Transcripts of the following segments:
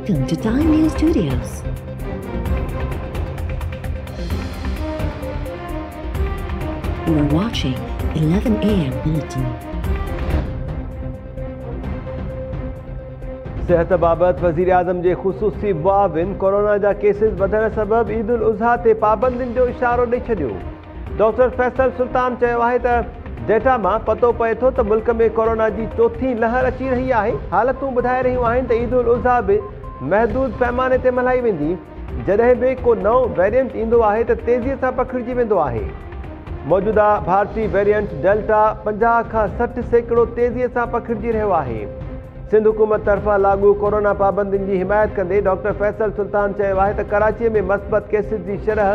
Welcome to Time News Studios. You are watching 11 AM Bulletin. सेहत बाबत वज़ीर आज़म जे ख़ुसूसी मुआविन corona जा केसिस वधण सबब ईद उल अज़हा ते पाबंदियुनि जो इशारो ॾेई छॾियो। डॉक्टर फैसल सुल्तान चयो आहे त डेटा मां पतो पए थो त मुल्क में कोरोना जी चौथी लहर अची रही आहे। हालतूं ॿुधाए रहियूं आहिनि त ईद उल अज़हा बि महदूद पैमाने ते मल्हाई वेंदी। जॾहिं बि को नओं वेरिएंट ईंदो आहे त तेज़ीअ सां पखिड़िजी वेंदो आहे। मौजूदा भारतीय वेरिएंट डेल्टा 50 खां 60% तेज़ीअ सां पखिड़िजी रहियो आहे। सिंध हुकूमत तरफ़ां लागू कोरोना पाबंदियुनि जी हिमायत कंदे डॉक्टर फैसल सुल्तान चयो आहे त कराचीअ में मस्बत केसिस जी शरह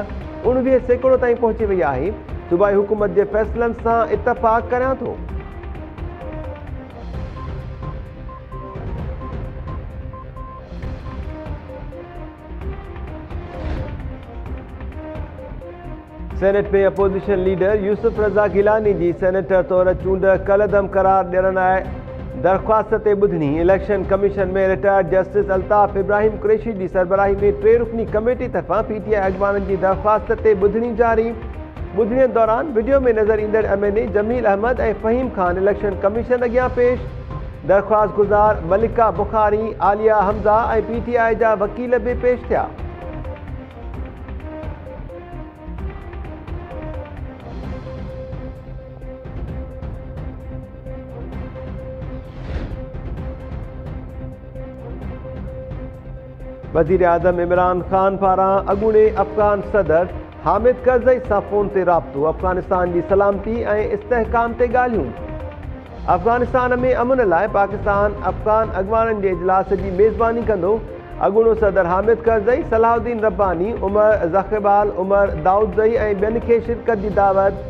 90% ताईं पहुची वई आहे। सूबाई हुकूमत जे फ़ैसिलनि सां इतफ़ाक़ करियां थो। सेनेट में अपोजिशन लीडर यूसुफ रज़ा गिलानी जी सेनेटर तौर चूंड कलदम करार ॾियण लाइ दरख़्वास्त ते ॿुधणी। इलेक्शन कमीशन में रिटायर्ड जस्टिस अल्ताफ़ इब्राहिम कुरैशी जी सरबराही में 3 रुकनी कमेटी तरफ़ां PTI अॻवाननि जी दरख़्वास्त ते ॿुधणी जारी। ॿुधणीअ दौरान वीडियो में नज़र ईंदड़ MNA जमील अहमद ऐं फ़हीम ख़ान इलेक्शन कमीशन अॻियां पेश। दरख़्वास्त गुज़ार मलिका बुखारी, आलिया हमज़ा ऐं PTI जा वकील बि पेश थिया। वज़ीर आज़म इमरान ख़ान पारां अॻूणे अफ़गान सदर हामिद करज़ई सां फ़ोन ते राब्तो। अफ़गानिस्तान जी सलामती ऐं इस्तेहकाम ते ॻाल्हियूं। अफ़गानिस्तान में अमन लाइ पाकिस्तान अफ़गान अॻवाननि जे इजलास जी मेज़बानी कंदो। अॻूणो सदर हामिद करज़ई, सलाहुद्दीन रब्बानी, उमर ज़ाख़िबाल, उमर दाऊदज़ई ऐं ॿियनि खे शिरकत जी दावत।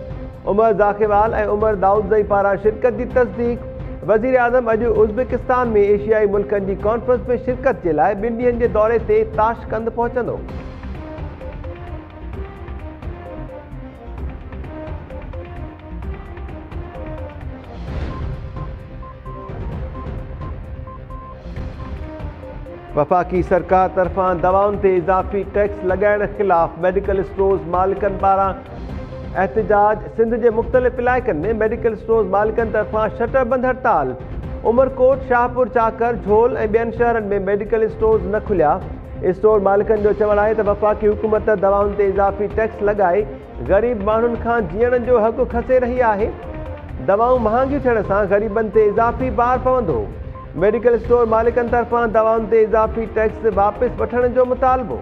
उमर ज़ाख़िबाल ऐं उमर दाऊदज़ई पारां शिरकत जी तस्दीक़। वज़ीर आज़म अॼु उज़्बेकिस्तान में एशियाई मुल्कनि जी कॉन्फ्रेंस में शिरकत जे लाइ 2 ॾींहनि जे दौरे ते ताशकंद पहुचंदो। वफ़ाक़ी सरकार तरफ़ां दवाउनि ते इज़ाफ़ी टैक्स लॻाइण ख़िलाफ़ मेडिकल स्टोर्स मालिकनि पारां एहतजाज। सिंध जे मुख़्तलिफ़ इलाइक़नि में मेडिकल स्टोर्स मालिकनि तरफ़ां शटरबंद हड़ताल। उमरकोट, शाहपुर चाकर, झोल ऐं ॿियनि शहरनि में मेडिकल स्टोर्स न खुलिया। स्टोर मालिकनि जो चवणु आहे त वफ़ाक़ी हुकूमत दवाउनि ते इज़ाफ़ी टैक्स लॻाए ग़रीब माण्हुनि खां जीअण जो हक़ खसे रही आहे। दवाऊं महांगियूं थियण सां ग़रीबनि ते इज़ाफ़ी भार पवंदो। मेडिकल स्टोर मालिकनि तरफ़ां दवाउनि ते इज़ाफ़ी टैक्स वापसि वठण जो मुतालबो।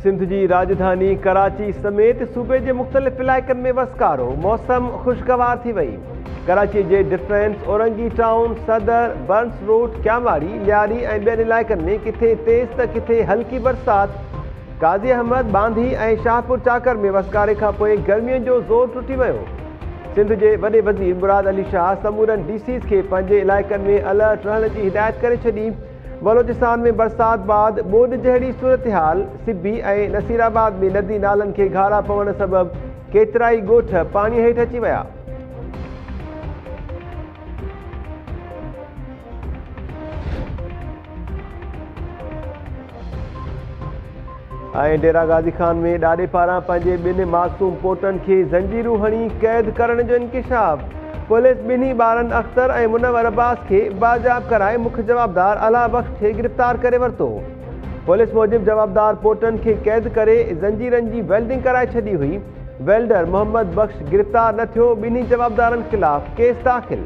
सिंध जी राजधानी कराची समेत सूबे जे मुख़्तलिफ़ इलाइक़नि में वसकारो। मौसम ख़ुशगवार थी वई। कराची जे डिफेंस, औरंगी टाउन, सदर, बर्न्स रोड, क्यामारी, लियारी ऐं ॿियनि इलाइक़नि में किथे तेज़ त किथे हल्की बरसात। काज़ी अहमद, बांधी ऐं शाहपुर चाकर में वसकारे खां पोइ गर्मीअ जो ज़ोर टुटी वियो। सिंध जे वॾे वज़ीर मुराद अली शाह समूरनि DCs खे पंहिंजे इलाइक़नि में अलर्ट रहण जी हिदायत करे छॾी। बलोचिस्तान में बरसात बाद ॿोॾि जहिड़ी सूरतहाल। सिब्बी ऐं नसीराबाद में नदी नालनि खे घारा पवण सबबि केतिराई ॻोठ पाणी हेठि अची विया। ऐं डेरा गाज़ी खान में ॾाॾे पारां पंहिंजे 2 मासूम पोटनि खे ज़ंजीरूं हणी क़ैद करण जो इंकिशाफ। पुलिस 2 ॿारनि अख्तर ऐं मुनवर अब्बास खे बाजाब कराए मुख्य जवाबदार अला बख्श खे गिरफ़्तार करे वरितो। पुलिस मूजिबि जवाबदार पोटनि खे क़ैद करे ज़ंजीरनि जी वेल्डिंग कराए छॾी हुई। वेल्डर मोहम्मद बख्श गिरफ़्तार न थियो। 2 जवाबदारनि ख़िलाफ़ केस दाख़िल।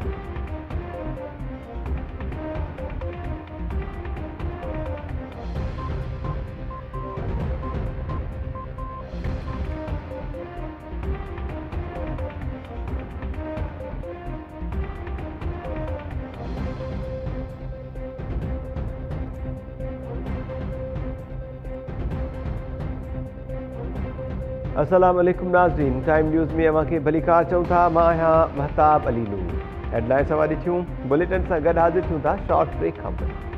अस्सलाम वालेकुम नाज़रीन, टाइम न्यूज़ में अवां खे भली कार चऊं था। मां आहियां महताब अली नूर। हेडलाइंस हवा ॾिठियूं, बुलेटिन सां गॾु हाज़िर थियूं था शॉर्ट ब्रेक खां पोइ।